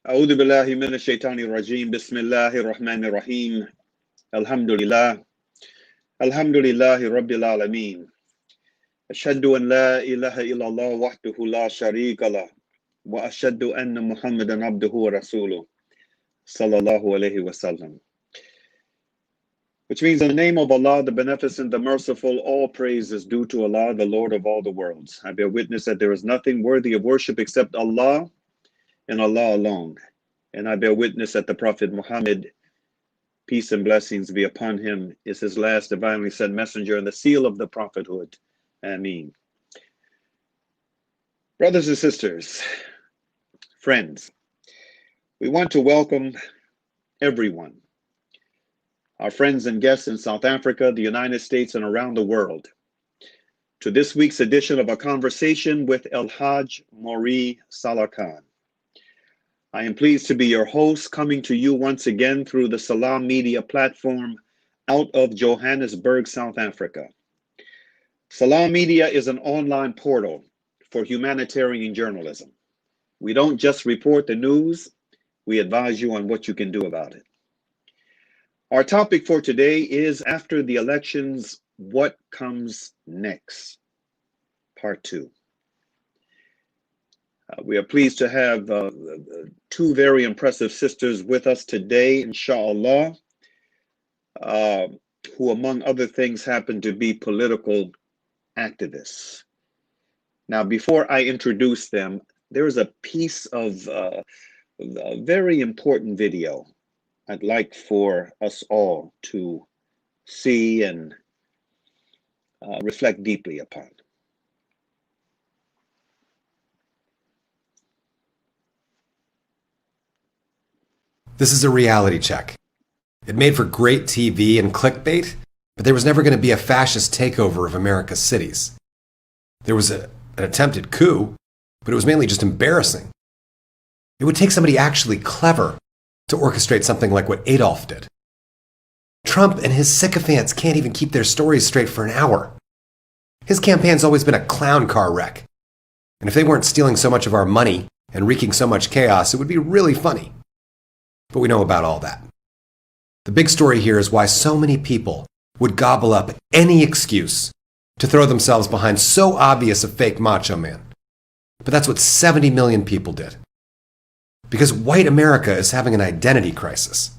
أعوذ بالله من الشيطان الرجيم بسم الله الرحمن الرحيم الحمد لله رب العالمين أشهد أن لا إله إلا الله وحده لا شريك له وأشهد أن محمدا عبده ورسوله صلى الله عليه وسلم. Which means in the name of Allah, the Beneficent, the Merciful, all praise is due to Allah, the Lord of all the worlds. I bear witness that there is nothing worthy of worship except Allah and Allah alone. And I bear witness that the Prophet Muhammad, peace and blessings be upon him, is his last divinely sent messenger and the seal of the prophethood. Ameen. Brothers and sisters, friends, we want to welcome everyone, our friends and guests in South Africa, the United States, and around the world, to this week's edition of A Conversation with El-Hajj Mauri Saalakhan. I am pleased to be your host, coming to you once again through the Salam Media platform out of Johannesburg, South Africa. Salam Media is an online portal for humanitarian journalism. We don't just report the news, we advise you on what you can do about it. Our topic for today is after the elections, what comes next? Part 2. We are pleased to have two very impressive sisters with us today, inshallah, who among other things happen to be political activists. Now, before I introduce them, there is a piece of a very important video I'd like for us all to see and reflect deeply upon. This is a reality check. It made for great TV and clickbait, but there was never going to be a fascist takeover of America's cities. There was an attempted coup, but it was mainly just embarrassing. It would take somebody actually clever to orchestrate something like what Adolf did. Trump and his sycophants can't even keep their stories straight for an hour. His campaign's always been a clown car wreck. And if they weren't stealing so much of our money and wreaking so much chaos, it would be really funny. But we know about all that. The big story here is why so many people would gobble up any excuse to throw themselves behind so obvious a fake macho man. But that's what 70 million people did. Because white America is having an identity crisis.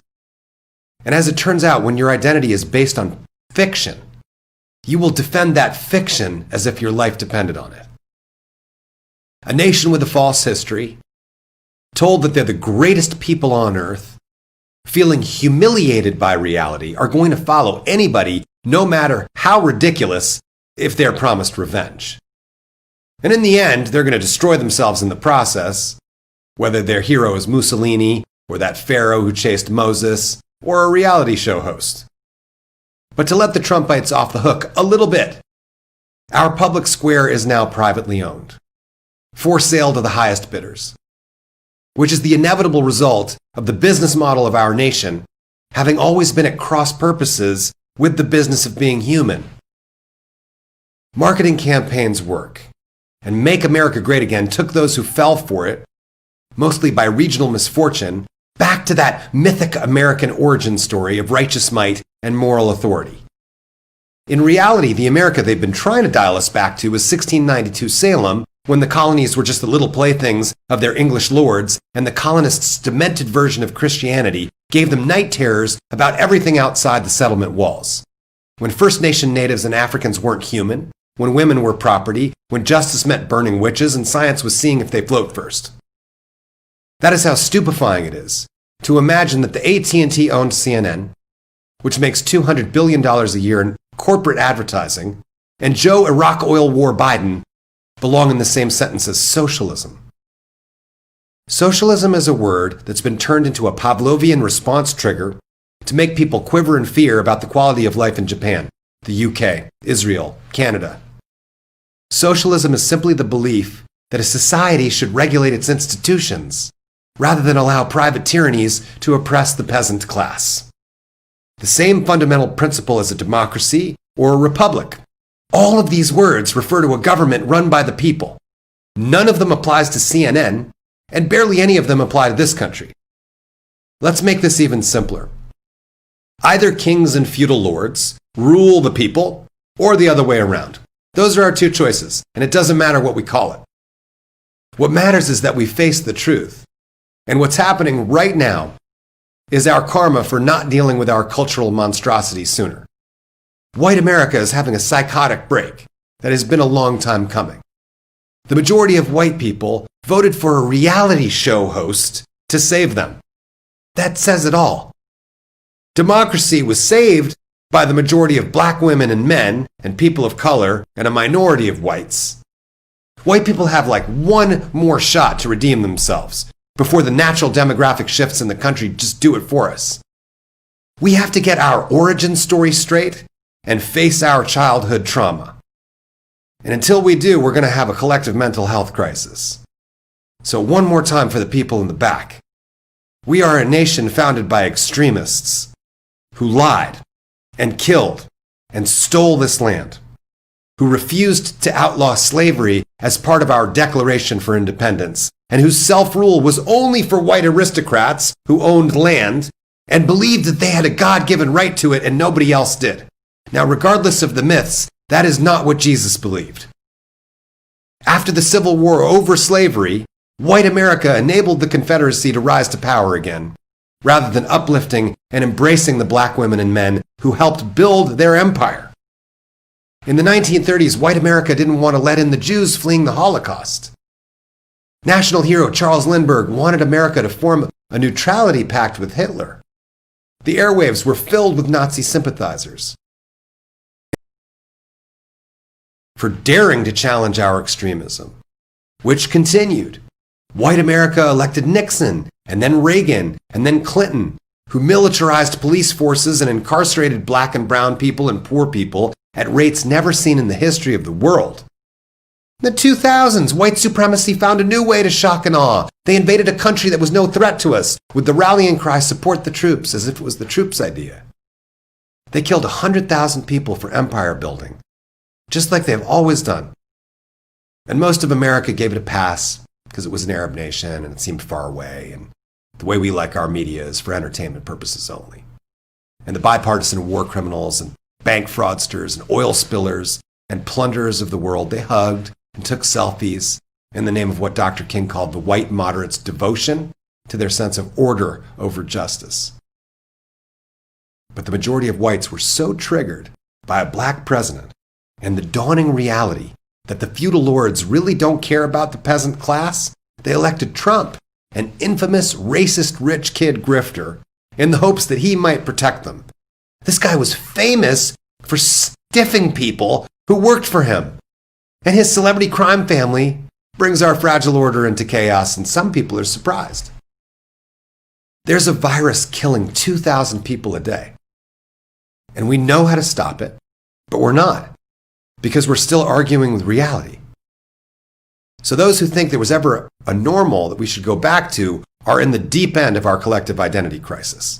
And as it turns out, when your identity is based on fiction, you will defend that fiction as if your life depended on it. A nation with a false history, told that they're the greatest people on earth, feeling humiliated by reality, are going to follow anybody, no matter how ridiculous, if they're promised revenge. And in the end, they're going to destroy themselves in the process, whether their hero is Mussolini, or that pharaoh who chased Moses, or a reality show host. But to let the Trumpites off the hook a little bit, our public square is now privately owned, for sale to the highest bidders, which is the inevitable result of the business model of our nation having always been at cross purposes with the business of being human. Marketing campaigns work, and Make America Great Again took those who fell for it, mostly by regional misfortune, back to that mythic American origin story of righteous might and moral authority. In reality, the America they've been trying to dial us back to is 1692 Salem, when the colonies were just the little playthings of their English lords, and the colonists' demented version of Christianity gave them night terrors about everything outside the settlement walls. When First Nation natives and Africans weren't human, when women were property, when justice meant burning witches, and science was seeing if they float first. That is how stupefying it is to imagine that the AT&T owned CNN, which makes $200 billion a year in corporate advertising, and Joe Iraq Oil War Biden belong in the same sentence as socialism. Socialism is a word that's been turned into a Pavlovian response trigger to make people quiver in fear about the quality of life in Japan, the UK, Israel, Canada. Socialism is simply the belief that a society should regulate its institutions rather than allow private tyrannies to oppress the peasant class. The same fundamental principle as a democracy or a republic. All of these words refer to a government run by the people. None of them applies to CNN, and barely any of them apply to this country. Let's make this even simpler. Either kings and feudal lords rule the people, or the other way around. Those are our two choices, and it doesn't matter what we call it. What matters is that we face the truth. And what's happening right now is our karma for not dealing with our cultural monstrosities sooner. White America is having a psychotic break that has been a long time coming. The majority of white people voted for a reality show host to save them. That says it all. Democracy was saved by the majority of black women and men and people of color and a minority of whites. White people have like one more shot to redeem themselves before the natural demographic shifts in the country just do it for us. We have to get our origin story straight and face our childhood trauma. And until we do, we're going to have a collective mental health crisis. So one more time for the people in the back. We are a nation founded by extremists who lied and killed and stole this land, who refused to outlaw slavery as part of our Declaration for Independence, and whose self-rule was only for white aristocrats who owned land and believed that they had a God-given right to it and nobody else did. Now, regardless of the myths, that is not what Jesus believed. After the Civil War over slavery, white America enabled the Confederacy to rise to power again, rather than uplifting and embracing the black women and men who helped build their empire. In the 1930s, white America didn't want to let in the Jews fleeing the Holocaust. National hero Charles Lindbergh wanted America to form a neutrality pact with Hitler. The airwaves were filled with Nazi sympathizers for daring to challenge our extremism, which continued. White America elected Nixon, and then Reagan, and then Clinton, who militarized police forces and incarcerated black and brown people and poor people at rates never seen in the history of the world. In the 2000s, white supremacy found a new way to shock and awe. They invaded a country that was no threat to us, with the rallying cry, "Support the troops," as if it was the troops' idea. They killed 100,000 people for empire building, just like they've always done. And most of America gave it a pass because it was an Arab nation and it seemed far away, and the way we like our media is for entertainment purposes only. And the bipartisan war criminals and bank fraudsters and oil spillers and plunderers of the world, they hugged and took selfies in the name of what Dr. King called the white moderates' devotion to their sense of order over justice. But the majority of whites were so triggered by a black president and the dawning reality that the feudal lords really don't care about the peasant class, they elected Trump, an infamous racist rich kid grifter, in the hopes that he might protect them. This guy was famous for stiffing people who worked for him. And his celebrity crime family brings our fragile order into chaos, and some people are surprised. There's a virus killing 2,000 people a day. And we know how to stop it, but we're not, because we're still arguing with reality. So those who think there was ever a normal that we should go back to are in the deep end of our collective identity crisis.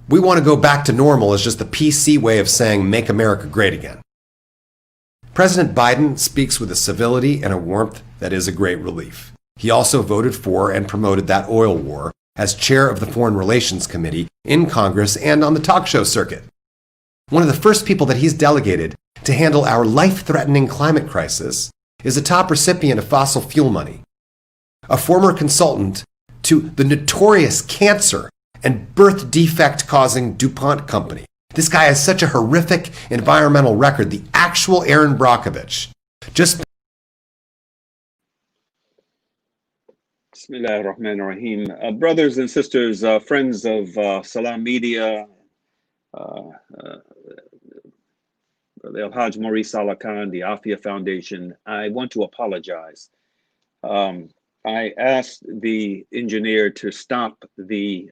We want to go back to normal as just the PC way of saying, "Make America great again." President Biden speaks with a civility and a warmth that is a great relief. He also voted for and promoted that oil war as chair of the Foreign Relations Committee in Congress and on the talk show circuit. One of the first people that he's delegated to handle our life-threatening climate crisis is a top recipient of fossil fuel money, a former consultant to the notorious cancer and birth defect-causing DuPont company. This guy has such a horrific environmental record, the actual Aaron Brockovich. Bismillah ar-Rahman ar-Rahim. Brothers and sisters, friends of Salam Media, the El-Hajj Mauri Saalakhan, the Afia Foundation, I want to apologize. I asked the engineer to stop the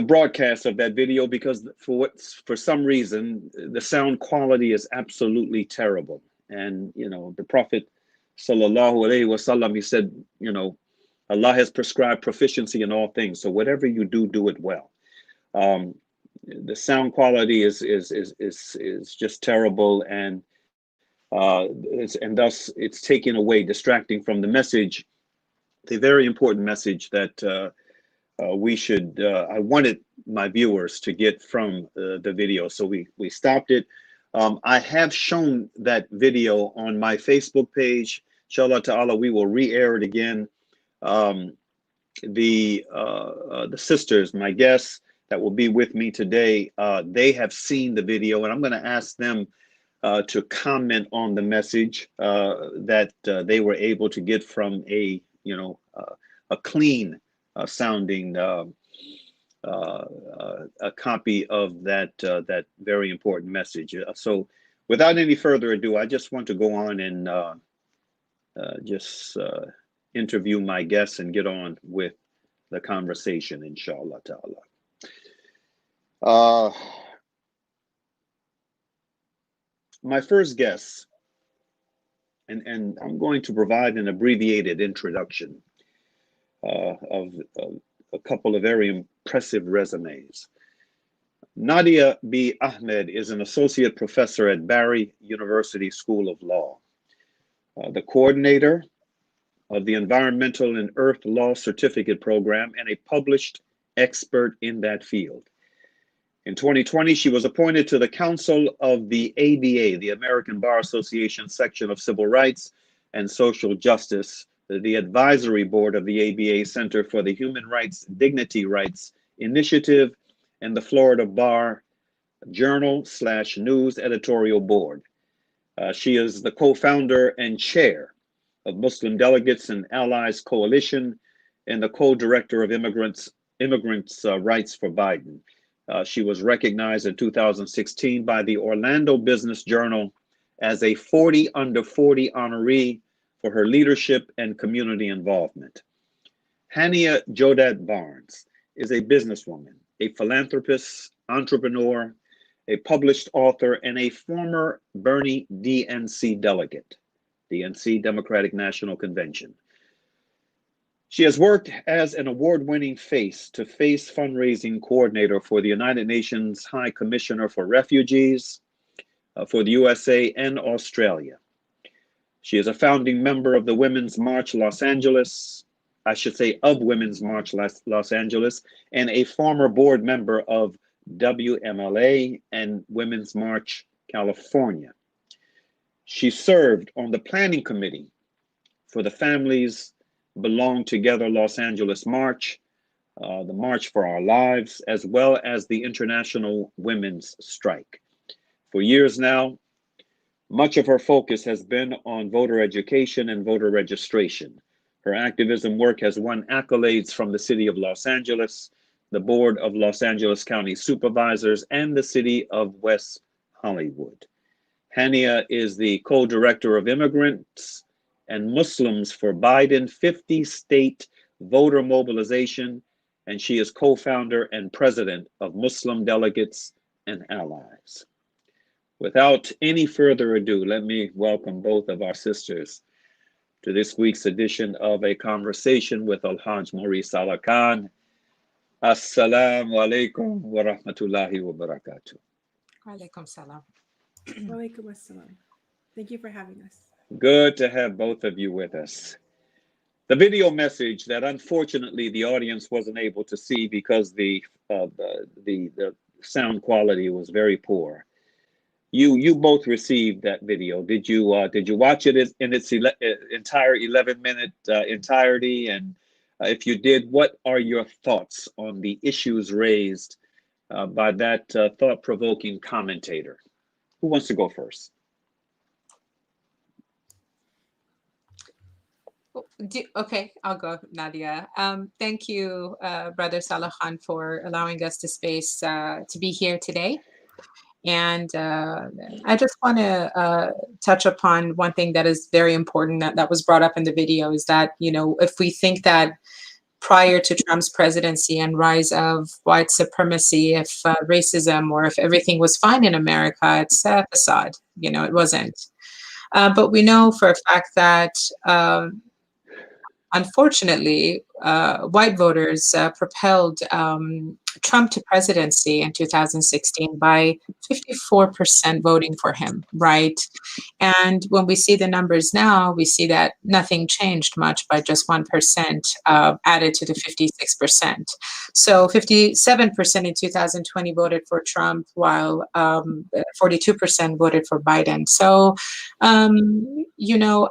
broadcast of that video because for some reason the sound quality is absolutely terrible. And the Prophet sallallahu alaihi wasallam, he said, Allah has prescribed proficiency in all things. So whatever you do, do it well. The sound quality is just terrible, and thus it's taken away, distracting from the message It's a very important message that I wanted my viewers to get from the video. So we stopped it. I have shown that video on my Facebook page. Inshallah ta'ala, we will re-air it again. The sisters, my guests that will be with me today, they have seen the video, and I'm going to ask them to comment on the message that they were able to get from a clean sounding a copy of that very important message. So, without any further ado, I just want to go on and just interview my guests and get on with the conversation, inshallah ta'ala. My first guest, and I'm going to provide an abbreviated introduction of a couple of very impressive resumes. Nadia B. Ahmad is an associate professor at Barry University School of Law, the coordinator of the Environmental and Earth Law Certificate Program, and a published expert in that field. In 2020, she was appointed to the Council of the ABA, the American Bar Association section of Civil Rights and Social Justice, the advisory board of the ABA Center for the Human Rights Dignity Rights Initiative, and the Florida Bar Journal/News Editorial Board. She is the co-founder and chair of Muslim Delegates and Allies Coalition and the co-director of Immigrants' Rights for Biden. She was recognized in 2016 by the Orlando Business Journal as a 40 under 40 honoree for her leadership and community involvement. Hania Jodat Barnes is a businesswoman, a philanthropist, entrepreneur, a published author, and a former Bernie DNC delegate, DNC, Democratic National Convention. She has worked as an award-winning face-to-face fundraising coordinator for the United Nations High Commissioner for Refugees, for the USA and Australia. She is a founding member of the Women's March Los Angeles, I should say of Women's March Los Angeles, and a former board member of WMLA and Women's March California. She served on the planning committee for the Families Belong Together Los Angeles March, the March for Our Lives, as well as the International Women's Strike. For years now, much of her focus has been on voter education and voter registration. Her activism work has won accolades from the City of Los Angeles, the Board of Los Angeles County Supervisors, and the City of West Hollywood. Hania is the co-director of Immigrants and Muslims for Biden 50-state voter mobilization, and she is co-founder and president of Muslim Delegates and Allies. Without any further ado, let me welcome both of our sisters to this week's edition of A Conversation with El-Hajj Mauri Saalakhan. Assalamu alaikum wa rahmatullahi wa barakatuh. Wa alaikum salam. Wa alaikum assalam. Thank you for having us. Good to have both of you with us. The video message that unfortunately the audience wasn't able to see because the sound quality was very poor. You both received that video. Did you watch it in its entire 11-minute entirety? And if you did, what are your thoughts on the issues raised by that thought-provoking commentator? Who wants to go first? Okay, I'll go, Nadia. Thank you, Brother Saalakhan, for allowing us the space to be here today. And I just want to touch upon one thing that is very important that was brought up in the video is that, if we think that prior to Trump's presidency and rise of white supremacy, if racism or if everything was fine in America, it's a facade. It wasn't. But we know for a fact that unfortunately, white voters propelled Trump to presidency in 2016 by 54% voting for him, right? And when we see the numbers now, we see that nothing changed much by just 1% added to the 56%. So 57% in 2020 voted for Trump, while 42% voted for Biden. So, you know,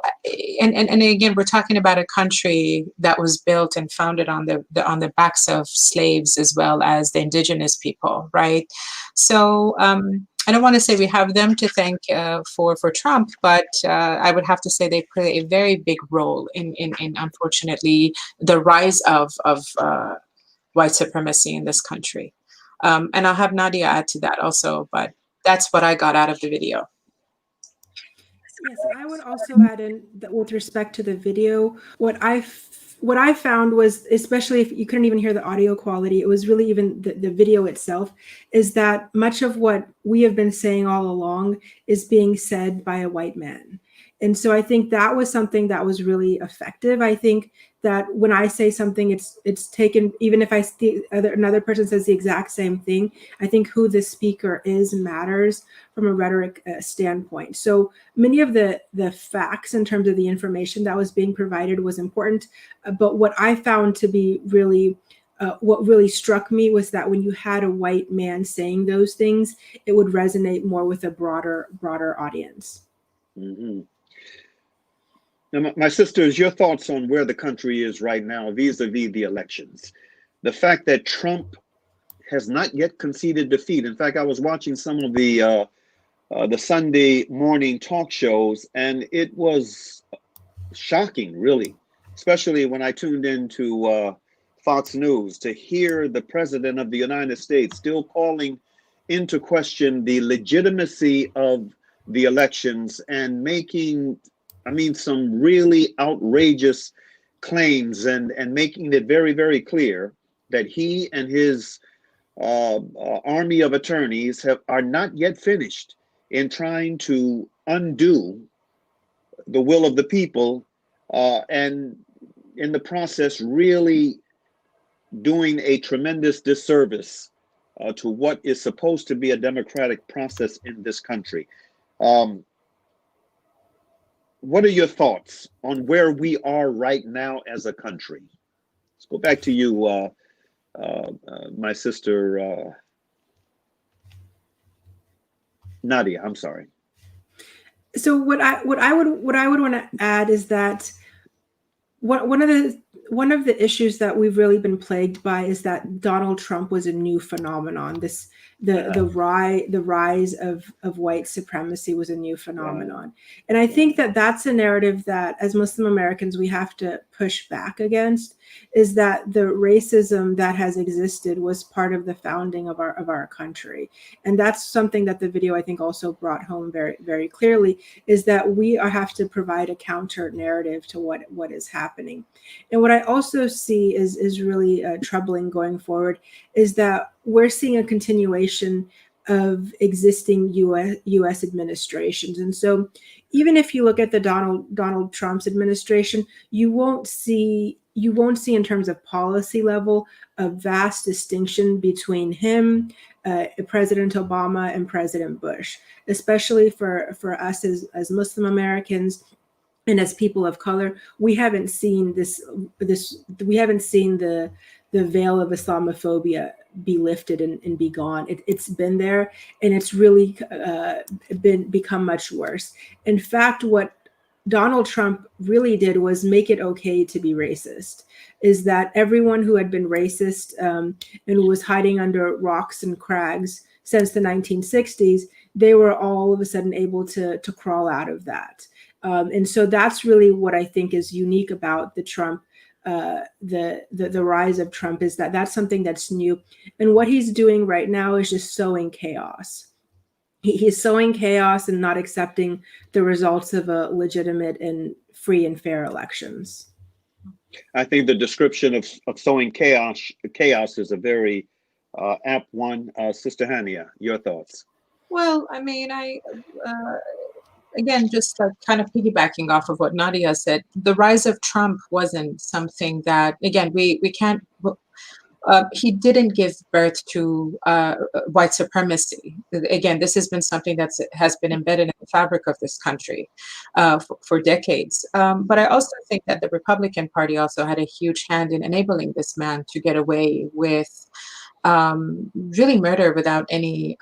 and again, we're talking about a country that was built and founded on the backs of slaves as well as the indigenous people, right? So I don't want to say we have them to thank for Trump, but I would have to say they play a very big role in unfortunately the rise of white supremacy in this country. And I'll have Nadia add to that also, but that's what I got out of the video. Yes, I would also add in that with respect to the video, what I found was, especially if you couldn't even hear the audio quality, it was really even the video itself, is that much of what we have been saying all along is being said by a white man. And so I think that was something that was really effective. I think that when I say something, it's taken, even if another person says the exact same thing, I think who the speaker is matters from a rhetoric standpoint. So many of the facts in terms of the information that was being provided was important. But what I found to be really what really struck me was that when you had a white man saying those things, it would resonate more with a broader audience. Mm-hmm. Now, my sisters, your thoughts on where the country is right now vis-a-vis the elections. The fact that Trump has not yet conceded defeat. In fact, I was watching some of the Sunday morning talk shows, and it was shocking, really, especially when I tuned into Fox News to hear the president of the United States still calling into question the legitimacy of the elections and making, I mean, some really outrageous claims and making it very, very clear that he and his army of attorneys are not yet finished in trying to undo the will of the people, and in the process really doing a tremendous disservice to what is supposed to be a democratic process in this country. What are your thoughts on where we are right now as a country? Let's go back to you, my sister Nadia. I'm sorry. So what I would want to add is that one of the issues that we've really been plagued by is that Donald Trump was a new phenomenon. The rise of white supremacy was a new phenomenon. And I think that that's a narrative that as Muslim Americans we have to push back against, is that the racism that has existed was part of the founding of our country. And that's something that the video I think also brought home very, very clearly, is that we have to provide a counter narrative to what is happening. And what I also see is really troubling going forward is that we're seeing a continuation of existing U.S. administrations. And so even if you look at the Donald Trump's administration, you won't see in terms of policy level a vast distinction between him, President Obama, and President Bush, especially for us as Muslim Americans and as people of color. We haven't seen we haven't seen the veil of Islamophobia be lifted and be gone. It's been there, and it's really become much worse. In fact, what Donald Trump really did was make it okay to be racist, is that everyone who had been racist and was hiding under rocks and crags since the 1960s, they were all of a sudden able to crawl out of that. And so that's really what I think is unique about the Trump, the rise of Trump, is that that's something that's new. And what he's doing right now is just sowing chaos. He's sowing chaos and not accepting the results of a legitimate and free and fair elections. I think the description of sowing chaos is a very apt one. Sister Hania, your thoughts? Well, I mean, again, just kind of piggybacking off of what Nadia said, the rise of Trump wasn't something that, again, we can't, he didn't give birth to white supremacy. Again, this has been something that has been embedded in the fabric of this country for decades. But I also think that the Republican Party also had a huge hand in enabling this man to get away with really murder without any,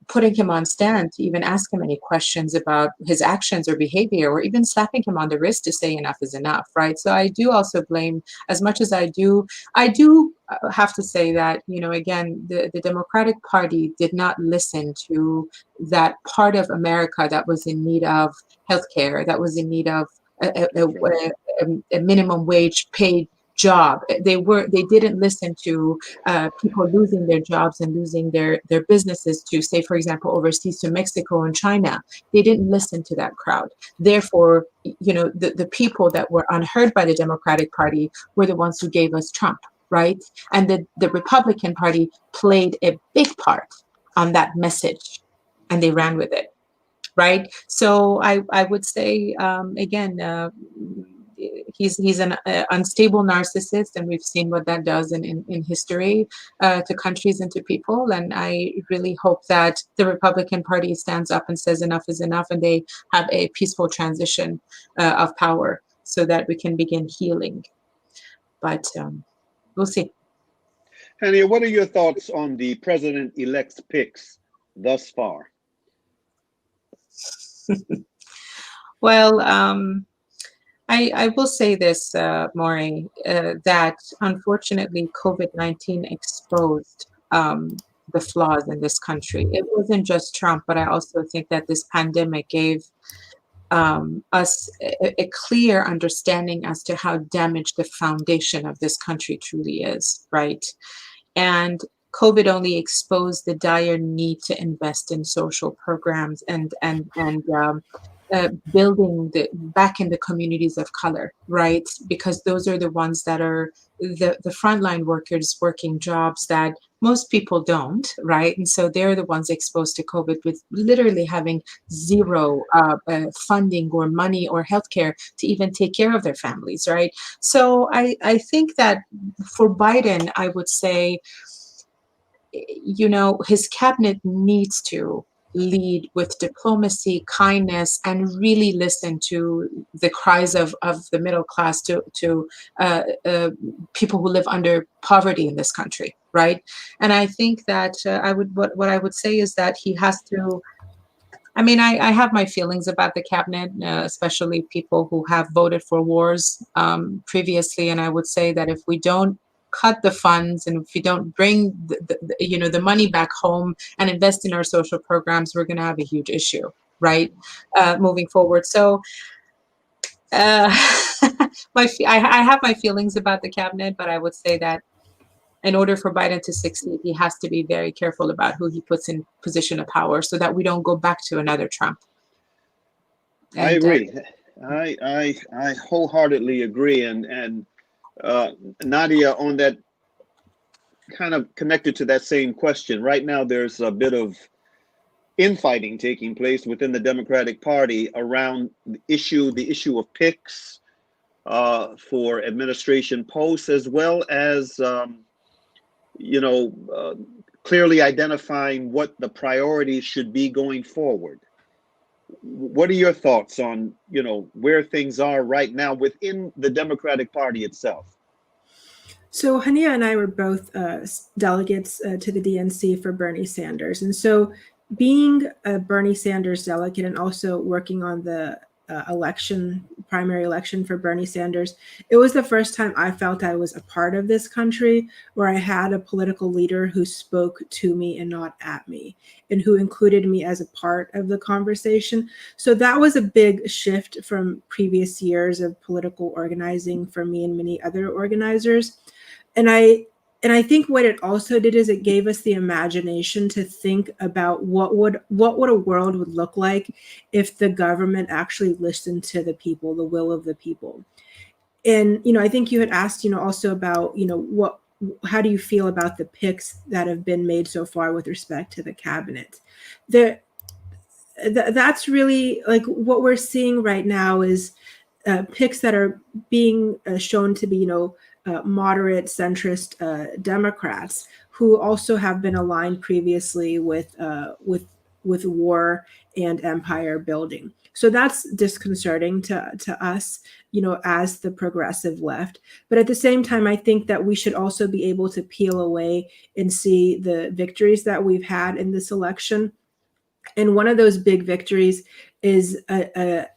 putting him on stand to even ask him any questions about his actions or behavior, or even slapping him on the wrist to say enough is enough, right? So I do also blame, as much as I do have to say that, again, the Democratic Party did not listen to that part of America that was in need of healthcare, that was in need of a minimum wage paid job. They didn't listen to people losing their jobs and losing their businesses to, say, for example, overseas to Mexico and China. They didn't listen to that crowd. Therefore, the people that were unheard by the Democratic Party were the ones who gave us Trump, right? And the Republican Party played a big part on that message, and they ran with it, right? So I would say, again, he's an unstable narcissist, and we've seen what that does in history to countries and to people. And I really hope that the Republican Party stands up and says enough is enough, and they have a peaceful transition of power so that we can begin healing. But we'll see. Hania, what are your thoughts on the president-elect's picks thus far? Well, I will say this, Mauri, that unfortunately COVID-19 exposed the flaws in this country. It wasn't just Trump, but I also think that this pandemic gave us a clear understanding as to how damaged the foundation of this country truly is, right? And COVID only exposed the dire need to invest in social programs and building back in the communities of color, right? Because those are the ones that are the frontline workers working jobs that most people don't, right? And so they're the ones exposed to COVID with literally having zero funding or money or healthcare to even take care of their families, right? So I think that for Biden, I would say, his cabinet needs to lead with diplomacy, kindness, and really listen to the cries of the middle class, to people who live under poverty in this country, right? And I think that what I would say is that he has to. I mean, I have my feelings about the cabinet, especially people who have voted for wars previously, and I would say that if we don't cut the funds and if we don't bring the money back home and invest in our social programs, we're going to have a huge issue, right? Moving forward. So I have my feelings about the cabinet, but I would say that in order for Biden to succeed, he has to be very careful about who he puts in position of power so that we don't go back to another Trump. And, I agree. I wholeheartedly agree. And Nadia, on that, kind of connected to that same question, right now there's a bit of infighting taking place within the Democratic Party around the issue of picks for administration posts, as well as clearly identifying what the priorities should be going forward. What are your thoughts on, where things are right now within the Democratic Party itself? So Hania and I were both delegates to the DNC for Bernie Sanders. And so being a Bernie Sanders delegate and also working on the primary election for Bernie Sanders, it was the first time I felt I was a part of this country where I had a political leader who spoke to me and not at me, and who included me as a part of the conversation. So that was a big shift from previous years of political organizing for me and many other organizers. And I think what it also did is it gave us the imagination to think about what would a world would look like if the government actually listened to the people, the will of the people. And I think you had asked also about how do you feel about the picks that have been made so far with respect to the cabinet? That's really like what we're seeing right now is picks that are being shown to be moderate centrist Democrats who also have been aligned previously with war and empire building. So that's disconcerting to us, as the progressive left. But at the same time, I think that we should also be able to peel away and see the victories that we've had in this election. And one of those big victories is a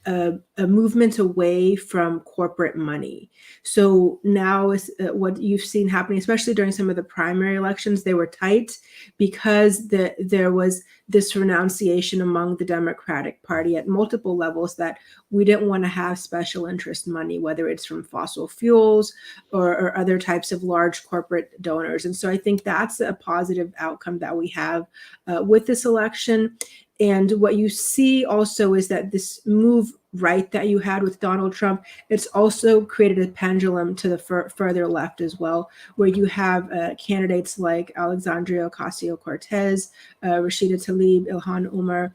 movement away from corporate money. So now is what you've seen happening, especially during some of the primary elections, they were tight because there was this renunciation among the Democratic Party at multiple levels that we didn't want to have special interest money, whether it's from fossil fuels or other types of large corporate donors. And so I think that's a positive outcome that we have with this election. And what you see also is that this move right that you had with Donald Trump, it's also created a pendulum to the further left as well, where you have candidates like Alexandria Ocasio-Cortez, Rashida Tlaib, Ilhan Omar,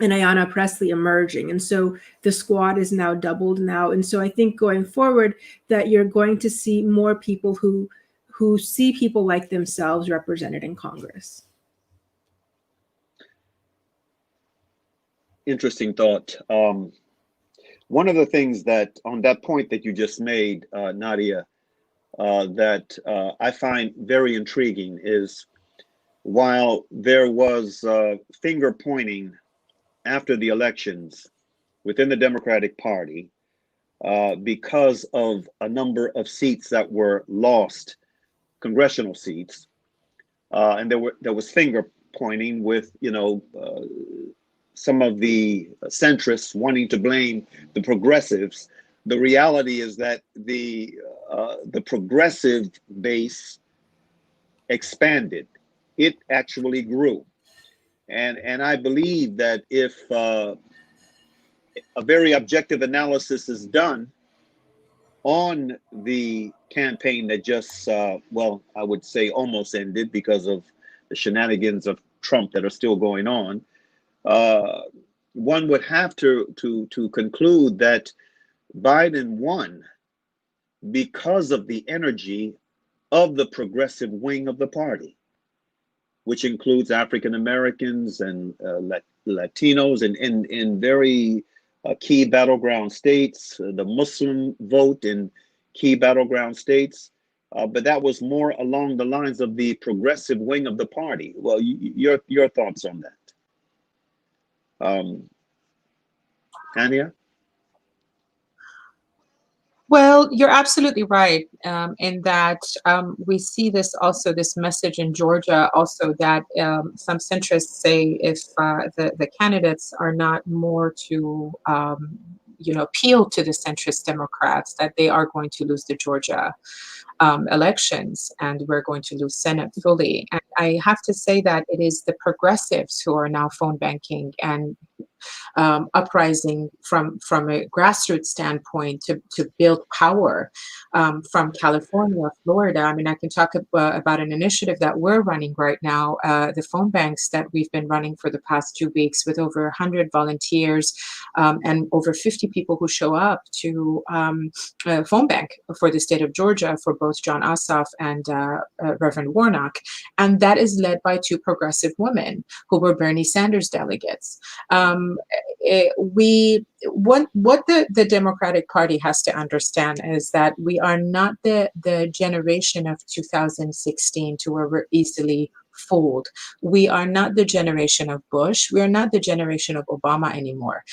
and Ayanna Pressley emerging. And so the squad is now doubled now. And so I think going forward that you're going to see more people who see people like themselves represented in Congress. Interesting thought. One of the things that, on that point that you just made, Nadia, that I find very intriguing is while there was finger pointing after the elections within the Democratic Party because of a number of seats that were lost, congressional seats, and there was finger pointing with, some of the centrists wanting to blame the progressives. The reality is that the progressive base expanded. It actually grew. And I believe that if a very objective analysis is done on the campaign that just, I would say almost ended because of the shenanigans of Trump that are still going on, one would have to conclude that Biden won because of the energy of the progressive wing of the party, which includes African Americans and Latinos in very key battleground states, the Muslim vote in key battleground states. But that was more along the lines of the progressive wing of the party. Well, your thoughts on that? Tanya? Well, you're absolutely right in that we see this also, this message in Georgia also that some centrists say if the candidates are not more to appeal to the centrist Democrats, that they are going to lose the Georgia elections and we're going to lose Senate fully. And I have to say that it is the progressives who are now phone banking and uprising from a grassroots standpoint to build power from California, Florida. I mean, I can talk about an initiative that we're running right now, the phone banks that we've been running for the past 2 weeks with over 100 volunteers and over 50 people who show up to phone bank for the state of Georgia for both John Ossoff and Reverend Warnock. And that is led by 2 progressive women who were Bernie Sanders delegates. What the Democratic Party has to understand is that we are not the generation of 2016 to where we're easily fooled. We are not the generation of Bush. We are not the generation of Obama anymore.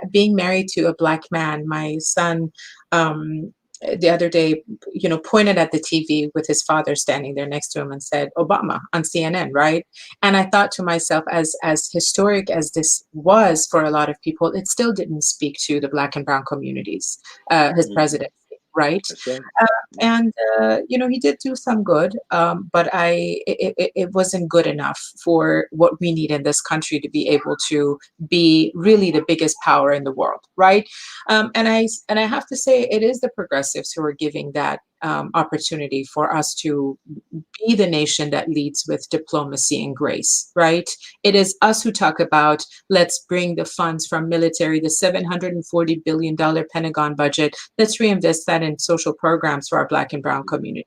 Being married to a Black man, my son the other day, pointed at the TV with his father standing there next to him and said, Obama on CNN, right? And I thought to myself, as historic as this was for a lot of people, it still didn't speak to the Black and brown communities, his presidency, right? And he did do some good, but it wasn't good enough for what we need in this country to be able to be really the biggest power in the world, right? And I have to say, it is the progressives who are giving that opportunity for us to be the nation that leads with diplomacy and grace, right? It is us who talk about, let's bring the funds from military, the $740 billion Pentagon budget, let's reinvest that in social programs for our Black and Brown communities.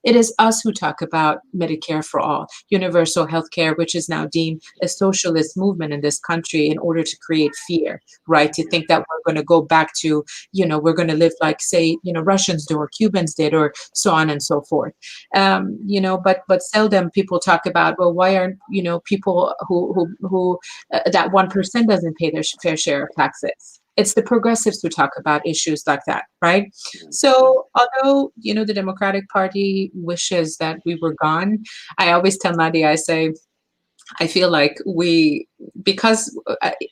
It is us who talk about Medicare for all, universal health care, which is now deemed a socialist movement in this country in order to create fear, right? To think that we're going to go back to, we're going to live like, say, Russians do or Cubans did or so on and so forth. But seldom people talk about, well, why aren't, people who that 1% doesn't pay their fair share of taxes? It's the progressives who talk about issues like that, right? So although, the Democratic Party wishes that we were gone, I always tell Nadia, I say, I feel like because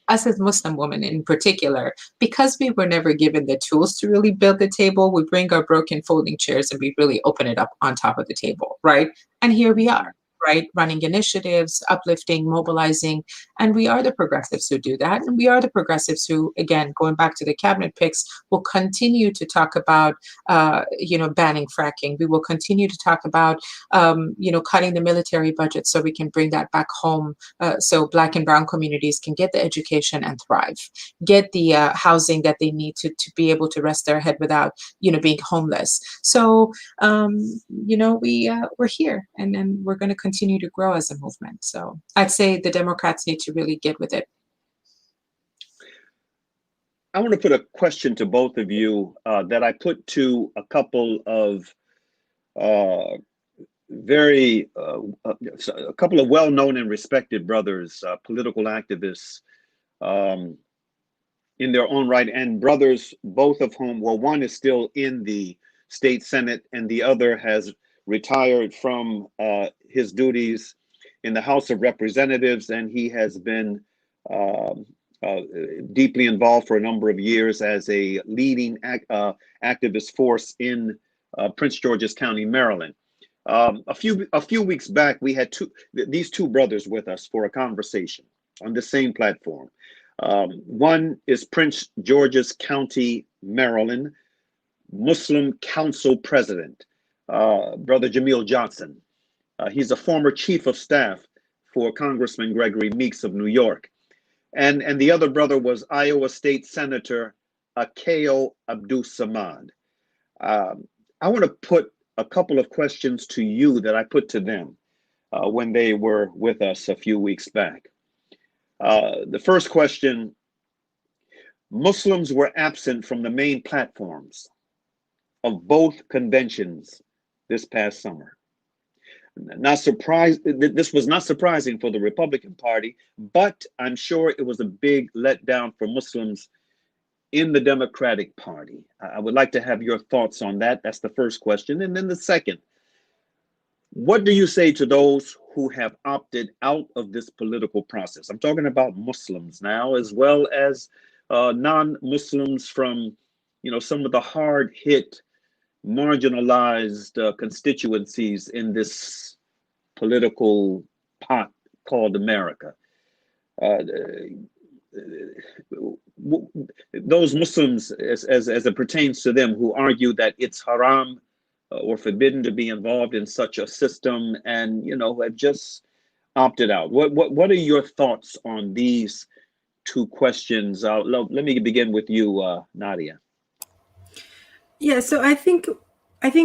us as Muslim women in particular, because we were never given the tools to really build the table, we bring our broken folding chairs and we really open it up on top of the table, right? And here we are. Right, running initiatives, uplifting, mobilizing, and we are the progressives who do that. And we are the progressives who, again, going back to the cabinet picks, will continue to talk about, banning fracking. We will continue to talk about, cutting the military budget so we can bring that back home, so Black and Brown communities can get the education and thrive, get the housing that they need to be able to rest their head without, being homeless. So, we're here, and then we're going to continue to grow as a movement. So I'd say the Democrats need to really get with it. I want to put a question to both of you that I put to a couple of a couple of well-known and respected brothers, political activists in their own right, and brothers, both of whom, well, one is still in the state Senate and the other has retired from his duties in the House of Representatives, and he has been deeply involved for a number of years as a leading activist force in Prince George's County, Maryland. A few weeks back, we had these two brothers with us for a conversation on the same platform. One is Prince George's County, Maryland, Muslim Council President, Brother Jamil Johnson. He's a former chief of staff for Congressman Gregory Meeks of New York. And the other brother was Iowa State Senator Akeo Abdul-Samad. I want to put a couple of questions to you that I put to them when they were with us a few weeks back. The first question: Muslims were absent from the main platforms of both conventions this past summer. This was not surprising for the Republican Party, but I'm sure it was a big letdown for Muslims in the Democratic Party. I would like to have your thoughts on that. That's the first question. And then the second: what do you say to those who have opted out of this political process? I'm talking about Muslims now, as well as non-Muslims from, some of the hard-hit, marginalized constituencies in this political pot called America. Those Muslims, as it pertains to them, who argue that it's haram or forbidden to be involved in such a system, and have just opted out. What are your thoughts on these two questions? Let me begin with you, Nadia. Yeah, so I think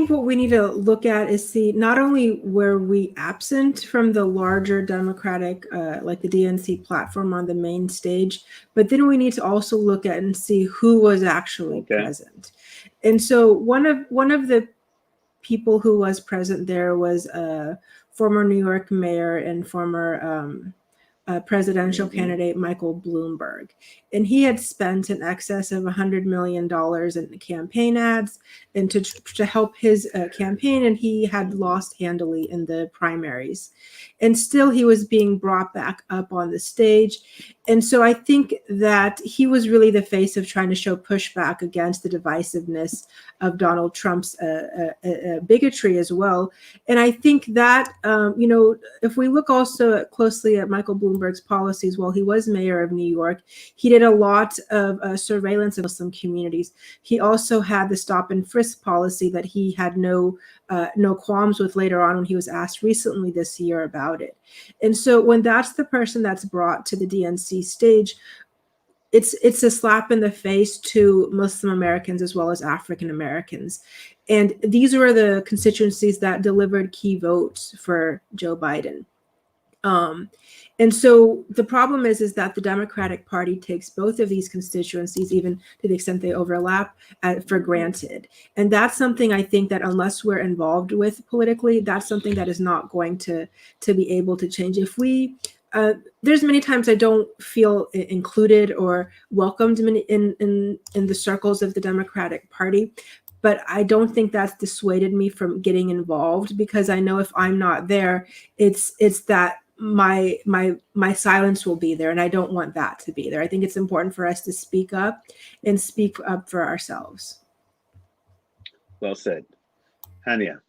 what we need to look at is see not only were we absent from the larger Democratic, like the DNC platform on the main stage, but then we need to also look at and see who was actually present. And so one of the people who was present there was a former New York mayor and former presidential candidate Michael Bloomberg. And he had spent in excess of $100 million in campaign ads and to help his campaign, and he had lost handily in the primaries. And still he was being brought back up on the stage. And so I think that he was really the face of trying to show pushback against the divisiveness of Donald Trump's bigotry as well. And I think that, if we look also closely at Michael Bloomberg Bloomberg's policies while he was mayor of New York. He did a lot of surveillance of Muslim communities. He also had the stop and frisk policy that he had no qualms with later on when he was asked recently this year about it. And so when that's the person that's brought to the DNC stage, it's a slap in the face to Muslim Americans as well as African Americans. And these were the constituencies that delivered key votes for Joe Biden. And so the problem is that the Democratic Party takes both of these constituencies, even to the extent they overlap, for granted. And that's something I think that unless we're involved with politically, that's something that is not going to be able to change. If we there's many times I don't feel included or welcomed in the circles of the Democratic Party, but I don't think that's dissuaded me from getting involved, because I know if I'm not there, it's that my silence will be there, and I don't want that to be there. I think it's important for us to speak up and speak up for ourselves. Well said. Hania.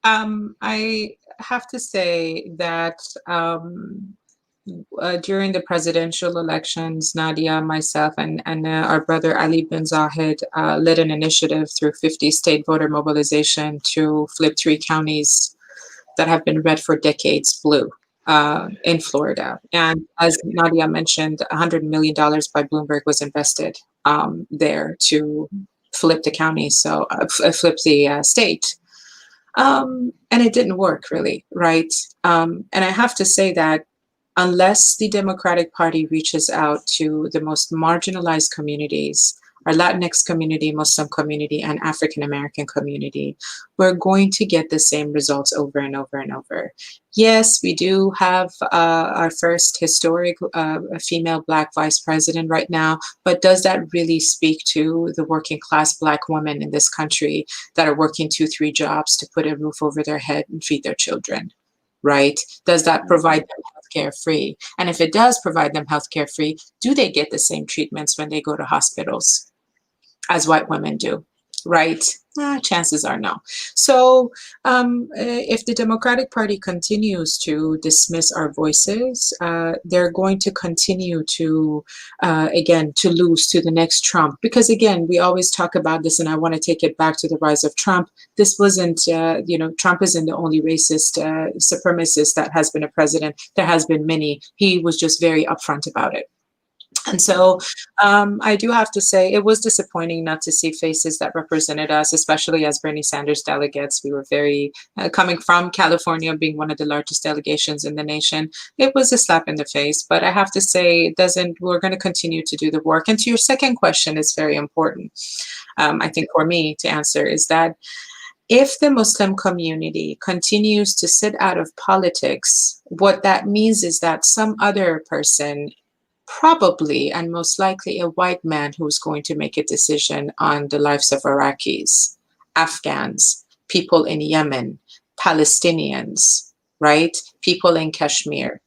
I have to say that during the presidential elections, Nadia, myself, and our brother Ali bin Zahid led an initiative through 50 state voter mobilization to flip 3 counties that have been red for decades blue in Florida. And as Nadia mentioned, $100 million by Bloomberg was invested there to flip the county, so flip the state. And it didn't work really, right? And I have to say that unless the Democratic Party reaches out to the most marginalized communities, our Latinx community, Muslim community, and African American community, we're going to get the same results over and over and over. Yes, we do have our first historic female Black vice president right now, but does that really speak to the working class Black women in this country that are working 2-3 jobs to put a roof over their head and feed their children, right? Does that provide them healthcare free? And if it does provide them healthcare free, do they get the same treatments when they go to hospitals as white women do, right? Chances are no. So if the Democratic Party continues to dismiss our voices, they're going to continue to, again, to lose to the next Trump. Because again, we always talk about this, and I want to take it back to the rise of Trump. This wasn't, Trump isn't the only racist supremacist that has been a president. There has been many. He was just very upfront about it. And so I do have to say it was disappointing not to see faces that represented us, especially as Bernie Sanders delegates. We were very, coming from California, being one of the largest delegations in the nation, it was a slap in the face. But I have to say, we're going to continue to do the work. And to your second question, is very important, I think, for me to answer, is that if the Muslim community continues to sit out of politics, what that means is that some other person, probably and most likely a white man, who's going to make a decision on the lives of Iraqis, Afghans, people in Yemen, Palestinians, right? People in Kashmir.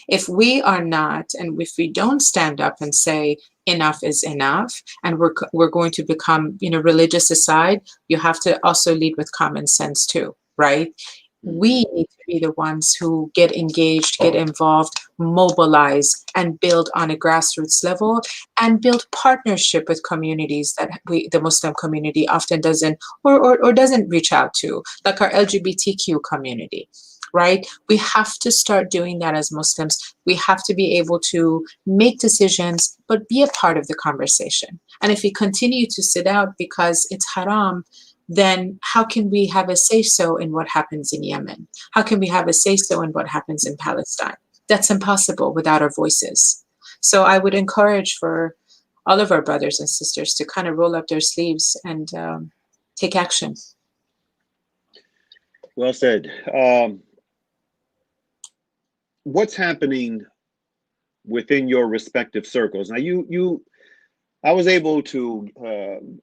If we are not, and if we don't stand up and say enough is enough, and we're going to become, religious aside, you have to also lead with common sense too, right? We need to be the ones who get engaged, get involved, mobilize, and build on a grassroots level, and build partnership with communities that the Muslim community often doesn't or doesn't reach out to, like our LGBTQ community, right? We have to start doing that as Muslims. We have to be able to make decisions, but be a part of the conversation. And if we continue to sit out because it's haram, then how can we have a say-so in what happens in Yemen? How can we have a say-so in what happens in Palestine? That's impossible without our voices. So I would encourage for all of our brothers and sisters to kind of roll up their sleeves and take action. Well said. What's happening within your respective circles? Now, I was able to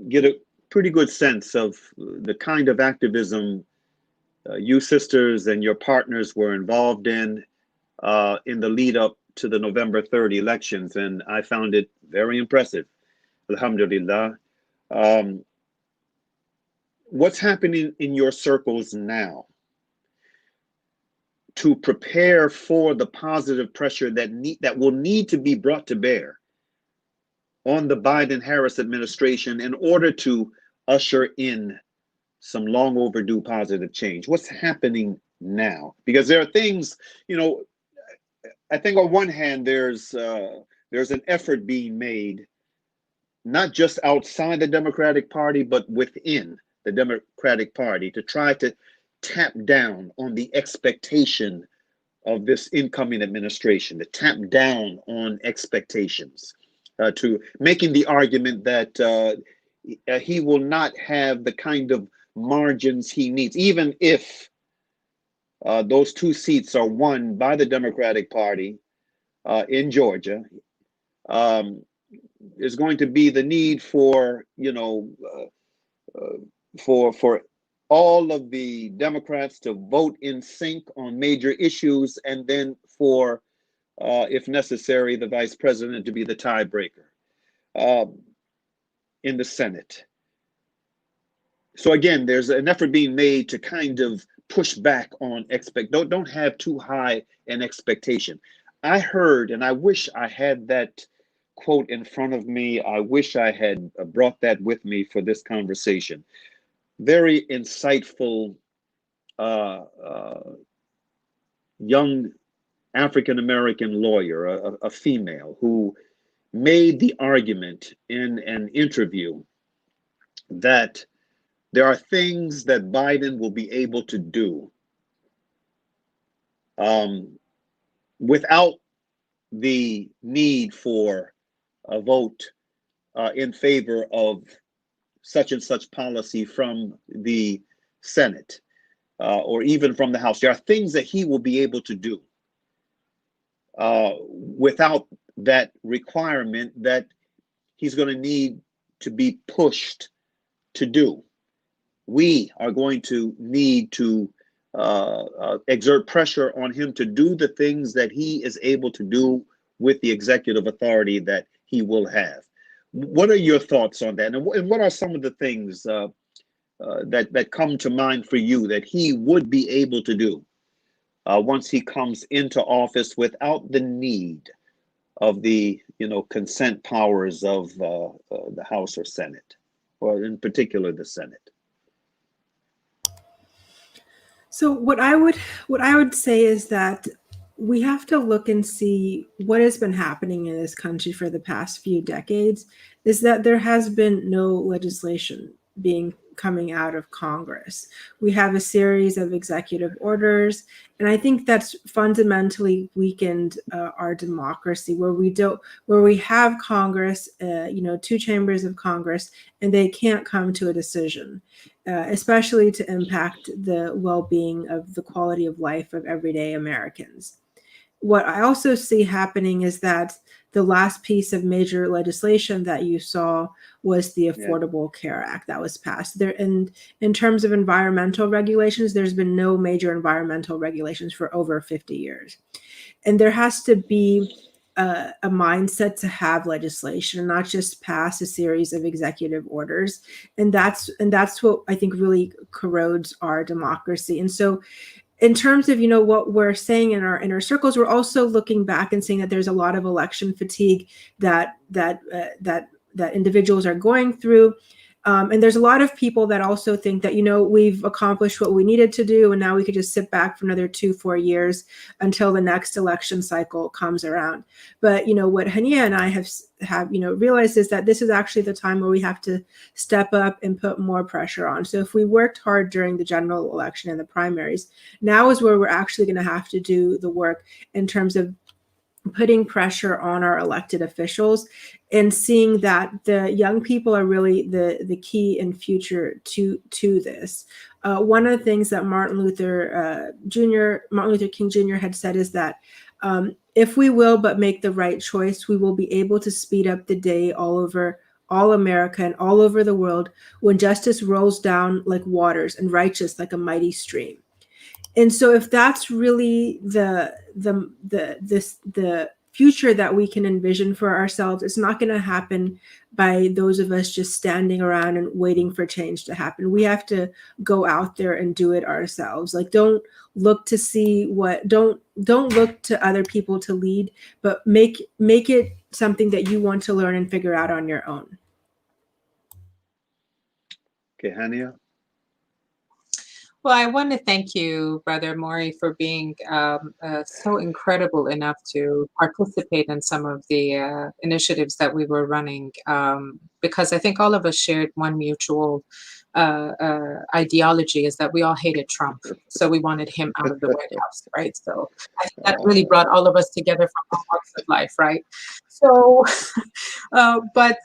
get a pretty good sense of the kind of activism you sisters and your partners were involved in the lead up to the November 3rd elections, and I found it very impressive. Alhamdulillah. What's happening in your circles now? to prepare for the positive pressure that will need to be brought to bear on the Biden-Harris administration in order to usher in some long overdue positive change. What's happening now? Because there are things, I think on one hand, there's an effort being made, not just outside the Democratic Party, but within the Democratic Party, to try to tap down on the expectation of this incoming administration, to tap down on expectations, to making the argument that he will not have the kind of margins he needs, even if those 2 seats are won by the Democratic Party in Georgia. There's going to be the need for, for all of the Democrats to vote in sync on major issues, and then for, if necessary, the vice president to be the tiebreaker in the Senate. So again, there's an effort being made to kind of push back on don't have too high an expectation. I heard, and I wish I had that quote in front of me. I wish I had brought that with me for this conversation. Very insightful young African-American lawyer, a female, who made the argument in an interview that there are things that Biden will be able to do without the need for a vote in favor of such and such policy from the Senate or even from the House. There are things that he will be able to do without that requirement that he's going to need to be pushed to do. We are going to need to exert pressure on him to do the things that he is able to do with the executive authority that he will have. What are your thoughts on that? And what are some of the things that come to mind for you that he would be able to do once he comes into office without the need of the consent powers of the House or Senate, or in particular the Senate? So what I would say is that we have to look and see what has been happening in this country for the past few decades, is that there has been no legislation coming out of Congress. We have a series of executive orders, and I think that's fundamentally weakened our democracy, where we have Congress, 2 chambers of Congress, and they can't come to a decision, especially to impact the well-being of the quality of life of everyday Americans. What I also see happening is that the last piece of major legislation that you saw was the Affordable Care Act that was passed. There, in terms of environmental regulations, there's been no major environmental regulations for over 50 years. And there has to be a mindset to have legislation and not just pass a series of executive orders. And that's what I think really corrodes our democracy. And so in terms of, what we're saying in our inner circles, we're also looking back and seeing that there's a lot of election fatigue that individuals are going through. And there's a lot of people that also think that, we've accomplished what we needed to do, and now we could just sit back for another 2-4 years until the next election cycle comes around. But, what Hania and I have realized is that this is actually the time where we have to step up and put more pressure on. So if we worked hard during the general election and the primaries, now is where we're actually going to have to do the work in terms of putting pressure on our elected officials and seeing that the young people are really the key in future to this. One of the things that Martin Luther King Jr. had said is that if we will but make the right choice, we will be able to speed up the day all over all America and all over the world, when justice rolls down like waters and righteous like a mighty stream. And so if that's really the future that we can envision for ourselves, it's not going to happen by those of us just standing around and waiting for change to happen. We have to go out there and do it ourselves. Like, don't look to see what, don't look to other people to lead, but make it something that you want to learn and figure out on your own. Okay, Hania. Well, I want to thank you, Brother Mauri, for being so incredible enough to participate in some of the initiatives that we were running, because I think all of us shared one mutual ideology, is that we all hated Trump. So we wanted him out of the White House, right? So I think that really brought all of us together from all walks of life, right? So, but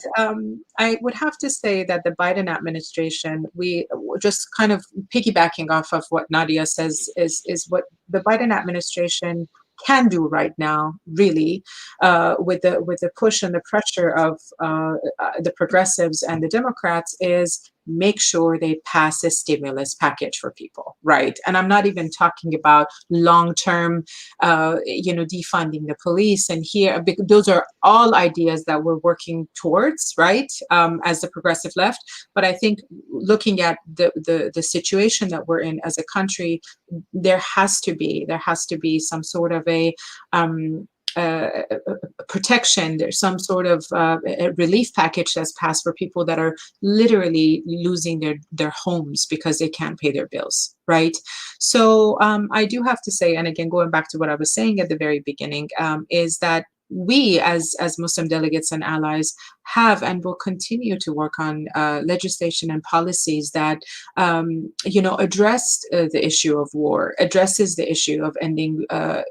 I would have to say that the Biden administration, we just kind of piggybacking off of what Nadia says, is what the Biden administration can do right now, really, with the push and the pressure of the progressives and the Democrats, is make sure they pass a stimulus package for people, right? And I'm not even talking about long-term, defunding the police. And here, those are all ideas that we're working towards, right, as the progressive left. But I think looking at the situation that we're in as a country, there has to be some sort of a protection. There's some sort of a relief package that's passed for people that are literally losing their homes because they can't pay their bills, right? So I do have to say, and again, going back to what I was saying at the very beginning, is that we as Muslim delegates and allies have and will continue to work on legislation and policies that address the issue of war, addresses the issue of ending the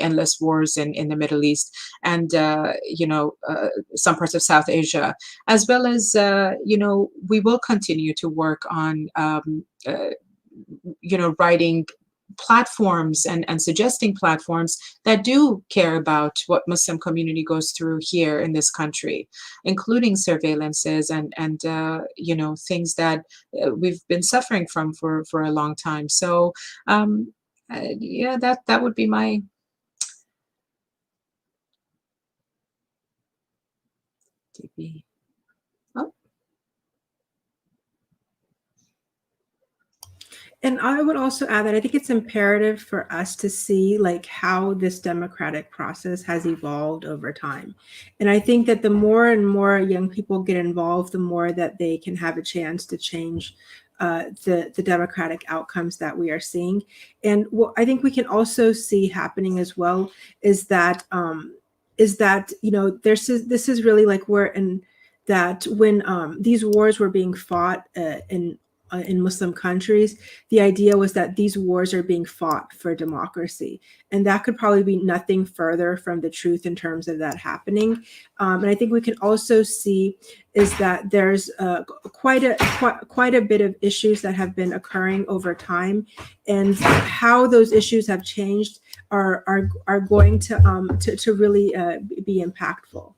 endless wars in the Middle East and some parts of South Asia, as well as we will continue to work on writing platforms and suggesting platforms that do care about what Muslim community goes through here in this country, including surveillances and things that we've been suffering from for a long time. So that would be my DB. And I would also add that I think it's imperative for us to see like how this democratic process has evolved over time. And I think that the more and more young people get involved, the more that they can have a chance to change the democratic outcomes that we are seeing. And what I think we can also see happening as well is that this is really like we're in that when these wars were being fought in Muslim countries, the idea was that these wars are being fought for democracy. And that could probably be nothing further from the truth in terms of that happening. And I think we can also see is that there's quite a bit of issues that have been occurring over time, and how those issues have changed are going to really be impactful.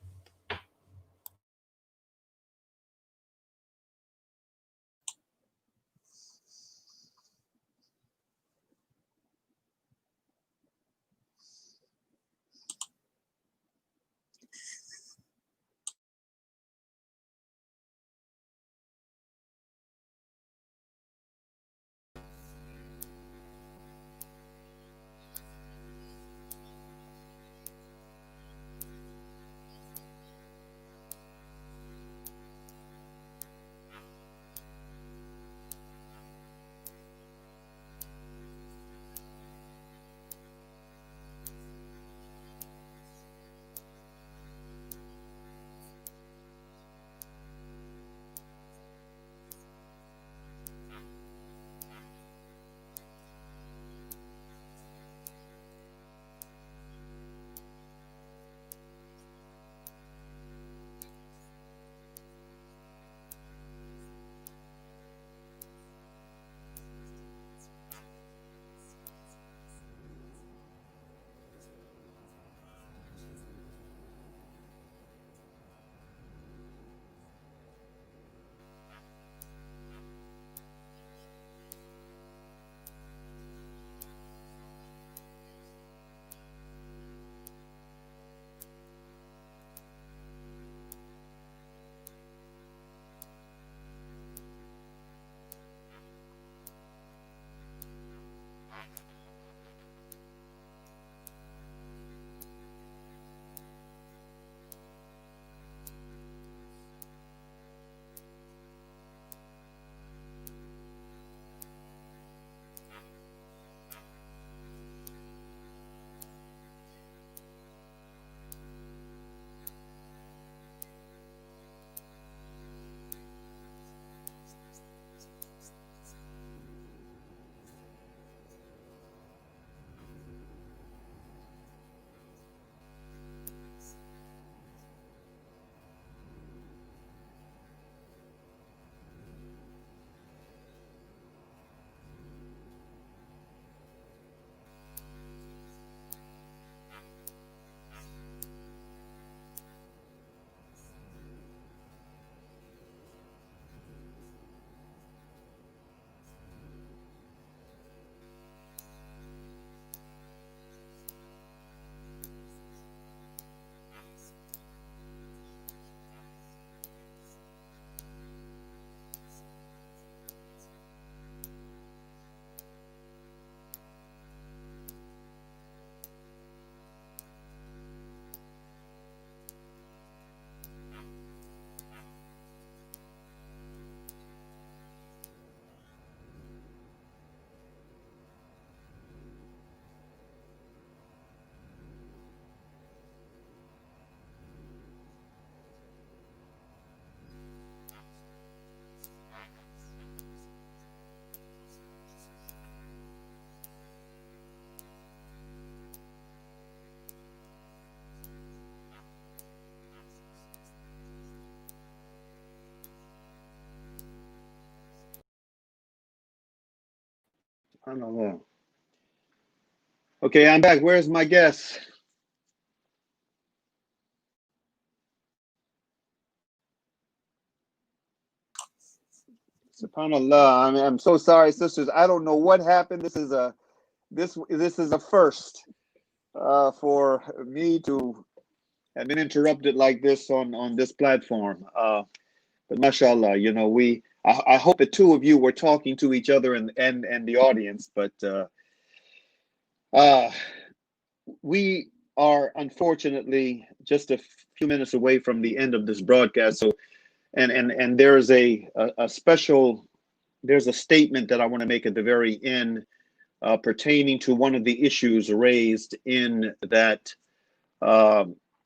Subhanallah. Okay, I'm back. Where's my guest? SubhanAllah. I'm so sorry, sisters. I don't know what happened. This is a first for me to have been interrupted like this on this platform. But mashallah, you know, I hope the two of you were talking to each other and the audience, but we are unfortunately just a few minutes away from the end of this broadcast. So and there's a special, there's a statement that I want to make at the very end pertaining to one of the issues raised in that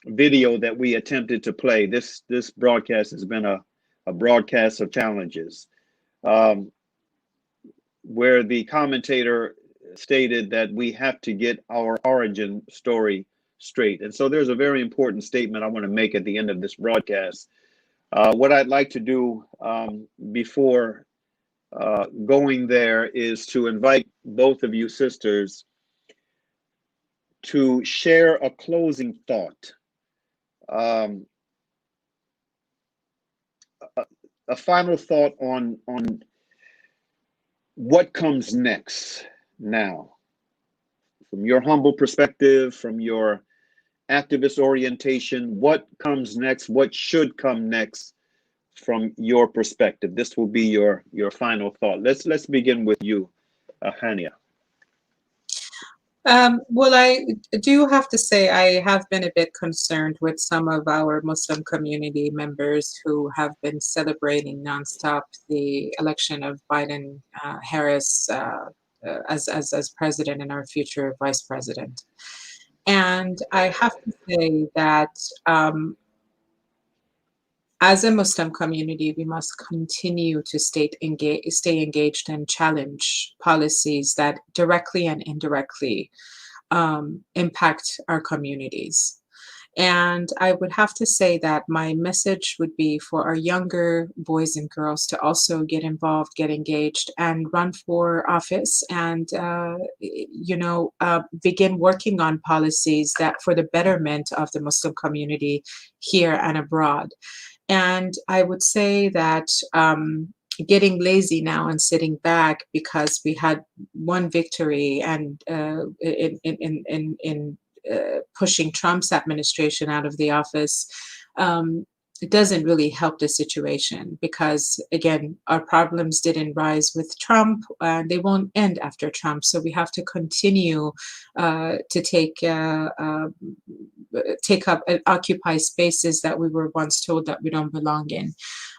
video that we attempted to play. This broadcast has been a broadcast of challenges, where the commentator stated that we have to get our origin story straight. And so there's a very important statement I want to make at the end of this broadcast. What I'd like to do before going there is to invite both of you sisters to share a closing thought, a final thought on what comes next now, from your humble perspective, from your activist orientation. What comes next? What should come next from your perspective? This will be your final thought. Let's begin with you, Hania. Well, I do have to say I have been a bit concerned with some of our Muslim community members who have been celebrating nonstop the election of Biden Harris as president and our future vice president. And I have to say that as a Muslim community, we must continue to stay engaged and challenge policies that directly and indirectly impact our communities. And I would have to say that my message would be for our younger boys and girls to also get involved, get engaged, and run for office, and begin working on policies that for the betterment of the Muslim community here and abroad. And I would say that getting lazy now and sitting back because we had one victory and in pushing Trump's administration out of the office, it doesn't really help the situation, because again, our problems didn't rise with Trump, and they won't end after Trump. So we have to continue to take up and occupy spaces that we were once told that we don't belong in.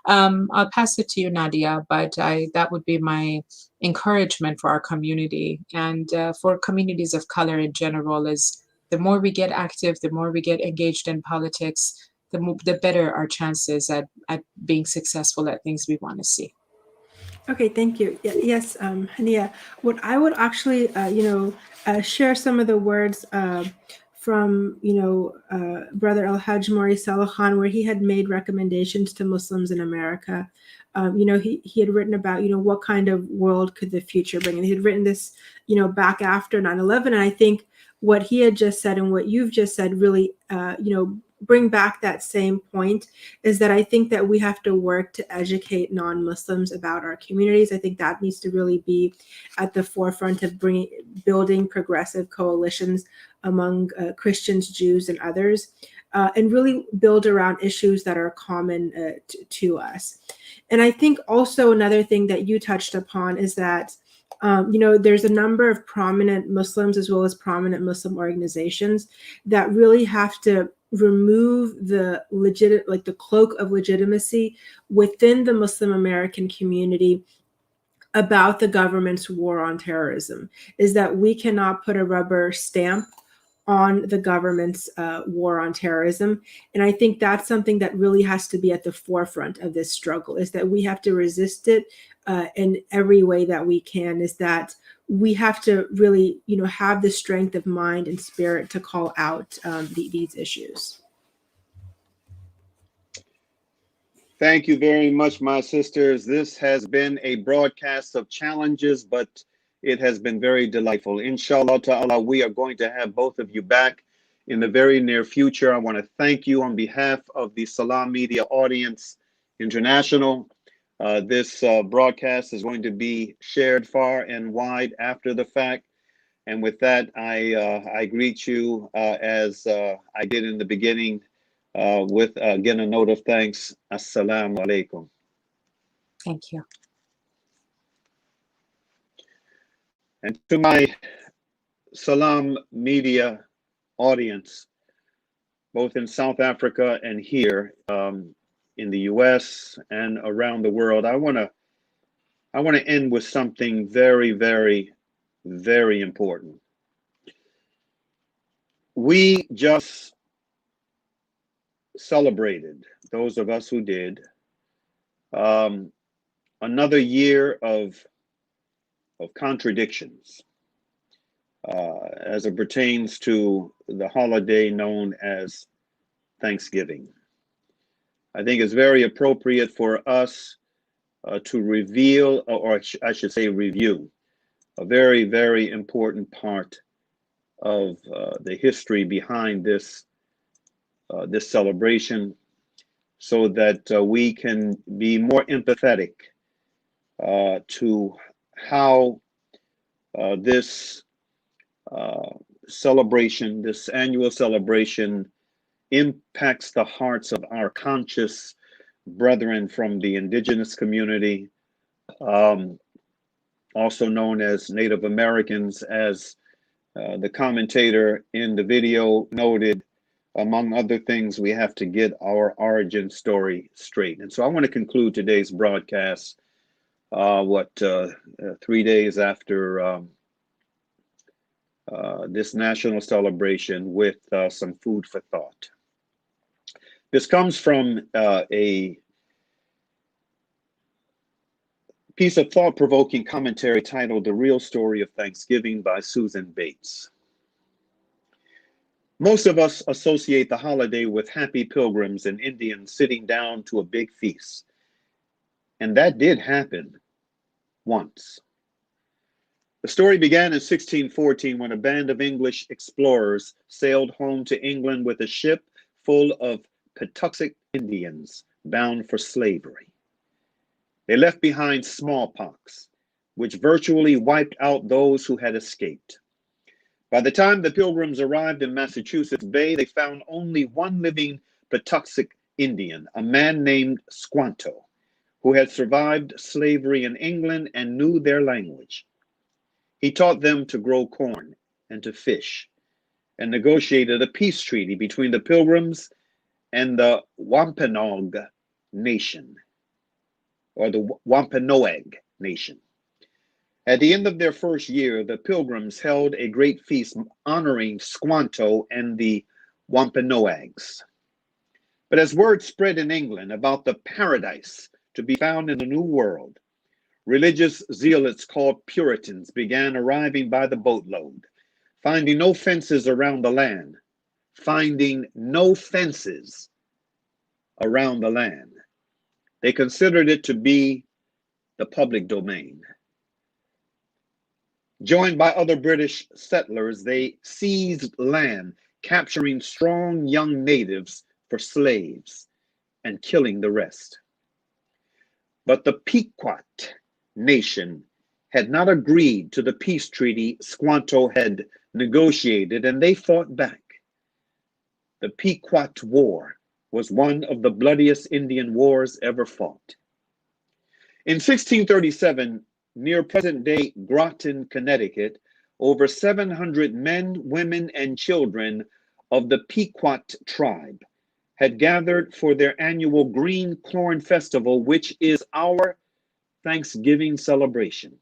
I'll pass it to you, Nadia, but that would be my encouragement for our community and for communities of color in general. Is the more we get active, the more we get engaged in politics, the better our chances at being successful at things we want to see. Okay, thank you. Yes, Hania, what I would actually, share some of the words from, Brother El-Hajj Mauri Saalakhan, where he had made recommendations to Muslims in America. He had written about, what kind of world could the future bring? And he had written this, back after 9/11. And I think what he had just said and what you've just said really, bring back that same point, is that I think that we have to work to educate non-Muslims about our communities. I think that needs to really be at the forefront of building progressive coalitions among Christians, Jews, and others, and really build around issues that are common to us. And I think also another thing that you touched upon is that there's a number of prominent Muslims as well as prominent Muslim organizations that really have to remove the cloak of legitimacy within the Muslim American community about the government's war on terrorism. Is that we cannot put a rubber stamp on the government's war on terrorism. And I think that's something that really has to be at the forefront of this struggle, is that we have to resist it in every way that we can, is that we have to really, have the strength of mind and spirit to call out these issues. Thank you very much, my sisters. This has been a broadcast of challenges, but It has been very delightful. Inshallah ta'ala, we are going to have both of you back in the very near future. I want to thank you on behalf of the Salam Media Audience International. This broadcast is going to be shared far and wide after the fact. And with that, I greet you as I did in the beginning with, again, a note of thanks. Assalamu alaikum. Thank you. And to my Salam Media audience, both in South Africa and here in the US and around the world, I want to end with something very, very, very important. We just celebrated, those of us who did, another year of contradictions as it pertains to the holiday known as Thanksgiving. I think it's very appropriate for us to reveal, or I should say review, a very, very important part of the history behind this this celebration, so that we can be more empathetic to how this celebration, this annual celebration, impacts the hearts of our conscious brethren from the indigenous community, also known as Native Americans, as the commentator in the video noted. Among other things, we have to get our origin story straight. And so I want to conclude today's broadcast 3 days after this national celebration with some food for thought. This comes from a piece of thought-provoking commentary titled The Real Story of Thanksgiving by Susan Bates. Most of us associate the holiday with happy pilgrims and Indians sitting down to a big feast. And that did happen once. The story began in 1614 when a band of English explorers sailed home to England with a ship full of Patuxent Indians bound for slavery. They left behind smallpox, which virtually wiped out those who had escaped. By the time the pilgrims arrived in Massachusetts Bay, they found only one living Patuxent Indian, a man named Squanto, who had survived slavery in England and knew their language. He taught them to grow corn and to fish, and negotiated a peace treaty between the Pilgrims and the Wampanoag Nation, or the Wampanoag Nation. At the end of their first year, the Pilgrims held a great feast honoring Squanto and the Wampanoags. But as word spread in England about the paradise to be found in the New World, religious zealots called Puritans began arriving by the boatload, finding no fences around the land, They considered it to be the public domain. Joined by other British settlers, they seized land, capturing strong young natives for slaves and killing the rest. But the Pequot Nation had not agreed to the peace treaty Squanto had negotiated, and they fought back. The Pequot War was one of the bloodiest Indian wars ever fought. In 1637, near present-day Groton, Connecticut, over 700 men, women, and children of the Pequot tribe had gathered for their annual Green Corn Festival, which is our Thanksgiving celebration.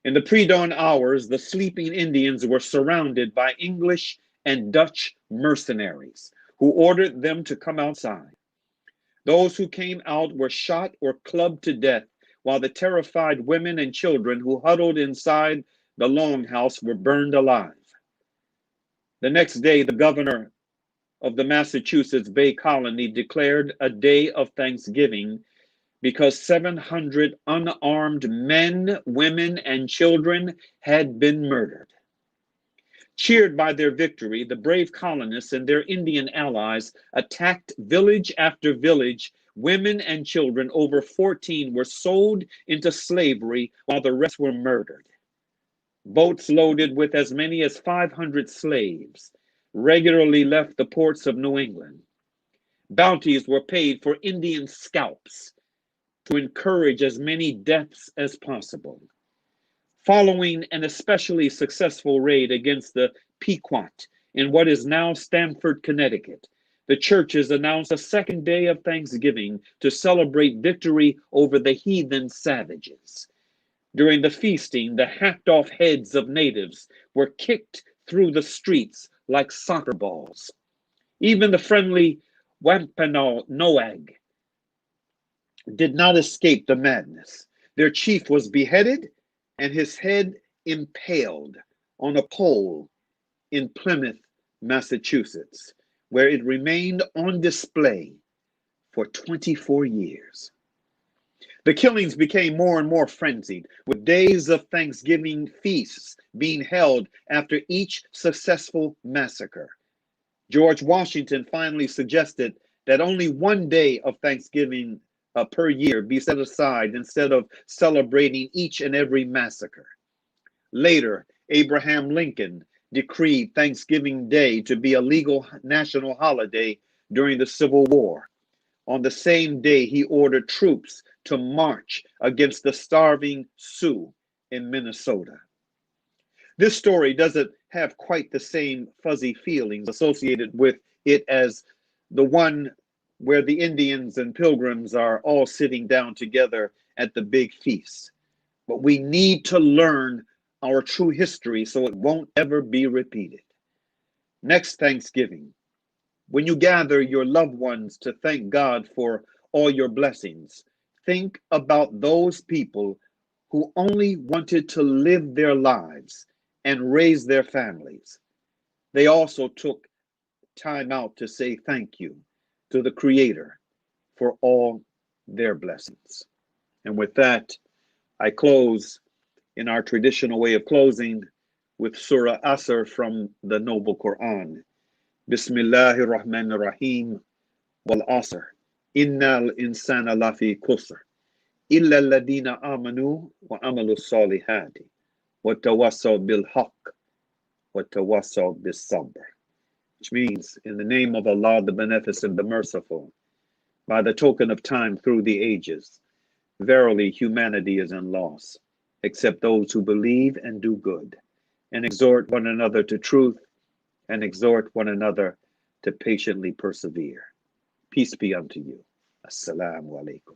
In the pre-dawn hours, the sleeping Indians were surrounded by English and Dutch mercenaries who ordered them to come outside. Those who came out were shot or clubbed to death, while the terrified women and children who huddled inside the longhouse were burned alive. The next day, the governor of the Massachusetts Bay Colony declared a day of Thanksgiving because 700 unarmed men, women, and children had been murdered. Cheered by their victory, the brave colonists and their Indian allies attacked village after village. Women and children over 14 were sold into slavery while the rest were murdered. Boats loaded with as many as 500 slaves regularly left the ports of New England. Bounties were paid for Indian scalps to encourage as many deaths as possible. Following an especially successful raid against the Pequot in what is now Stamford, Connecticut, the churches announced a second day of Thanksgiving to celebrate victory over the heathen savages. During the feasting, the hacked-off heads of natives were kicked through the streets like soccer balls. Even the friendly Wampanoag did not escape the madness. Their chief was beheaded and his head impaled on a pole in Plymouth, Massachusetts, where it remained on display for 24 years. The killings became more and more frenzied, with days of Thanksgiving feasts being held after each successful massacre. George Washington finally suggested that only one day of Thanksgiving per year be set aside instead of celebrating each and every massacre. Later, Abraham Lincoln decreed Thanksgiving Day to be a legal national holiday during the Civil War. On the same day, he ordered troops to march against the starving Sioux in Minnesota. This story doesn't have quite the same fuzzy feelings associated with it as the one where the Indians and Pilgrims are all sitting down together at the big feast. But we need to learn our true history so it won't ever be repeated. Next Thanksgiving, when you gather your loved ones to thank God for all your blessings, think about those people who only wanted to live their lives and raise their families. They also took time out to say thank you to the Creator for all their blessings. And with that, I close in our traditional way of closing with Surah Asr from the Noble Quran. Bismillahir Rahmanir Rahim. Wal Asr. Innal insana lafi kusr. Illa alladhina amanu wa amalu salihati. Wa tawassaw bil haqq. Wa tawassaw bis sabr. Which means, in the name of Allah, the Beneficent, the Merciful, by the token of time through the ages, verily humanity is in loss, except those who believe and do good, and exhort one another to truth, and exhort one another to patiently persevere. Peace be unto you. Assalamu alaikum.